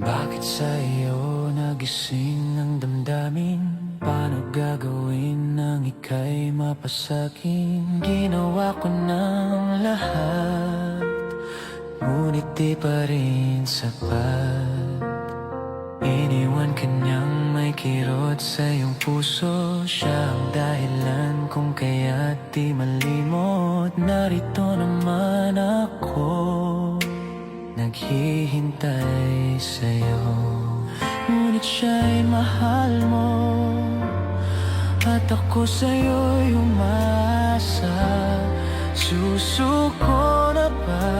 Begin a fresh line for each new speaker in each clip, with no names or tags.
Bakit sa iyo nagising ang damdamin? Paano gagawin nang ika'y mapasakin? Ginawa ko ng lahat, ngunit di pa rin sapat. Iniwan ka niyang may kirot sa iyong puso. Siya ang dahilan kung kaya't di malimot. Narito naman ako, naghihintay sa'yo. Ngunit siya'y mahal mo, at ako sa'yo'y umaasa. Susuko na ba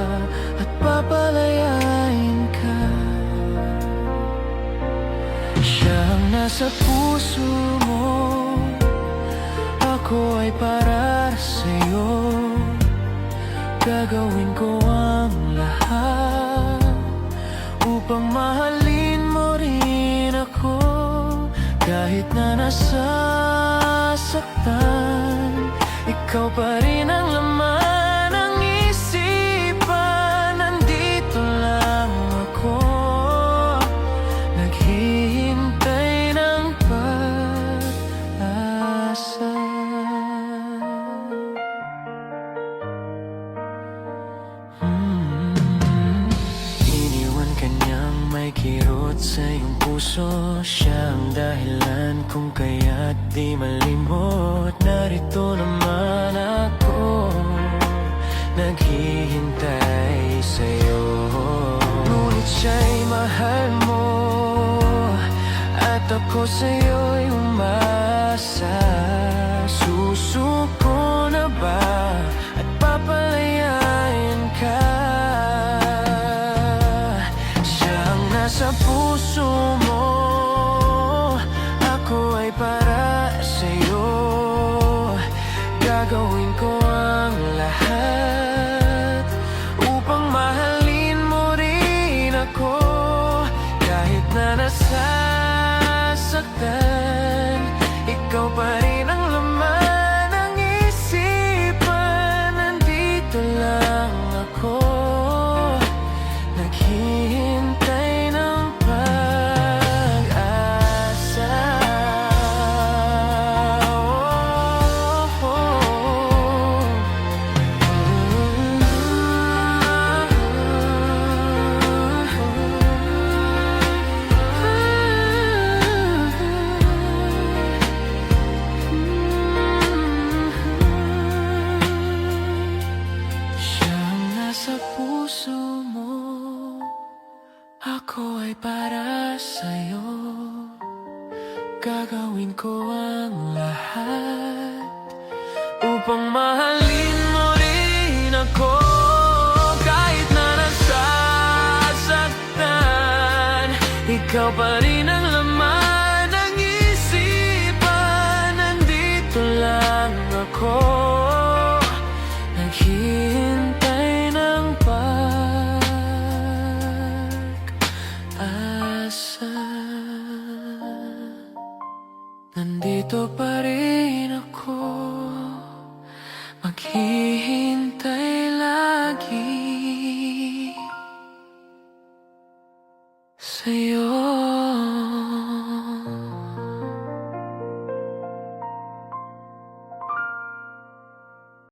at papalayain ka? Siya ang nasa puso mo, ako ay para sa'yo. Gagawin ko ang lahat upang mahalin mo rin ako. Kahit na nasasaktan, ikaw pa rin ang laman ng isipan. Nandito lang ako, naghihintay ng pag-asa. Iniwan ka niyang may kirot sa iyong puso. Siya ang dahilan kung kaya't di malimot. Narito naman ako, naghihintay sa'yo. Ngunit siya'y mahal mo, at ako sa'yo'y umasa. Susuko na ba at papalayain ka? Siya ang nasa puso mo, ako ay para sa'yo. Gagawin ko ang lahat upang mahalin mo rin ako. Kahit na nasasaktan, ikaw pa rin ang laman ng isipan. Nandito lang ako, naghihintay ng pag-asa. Siyang nasa puso mo, ako ay para sa'yo. Gagawin ko ang lahat upang mahalin mo rin ako. Kahit na nasasaktan, ikaw pa rin ang laman ng isipan. Nandito lang ako, naghihintay ng pag-asa. Nandito pa rin ako, maghihintay lagi sa'yo.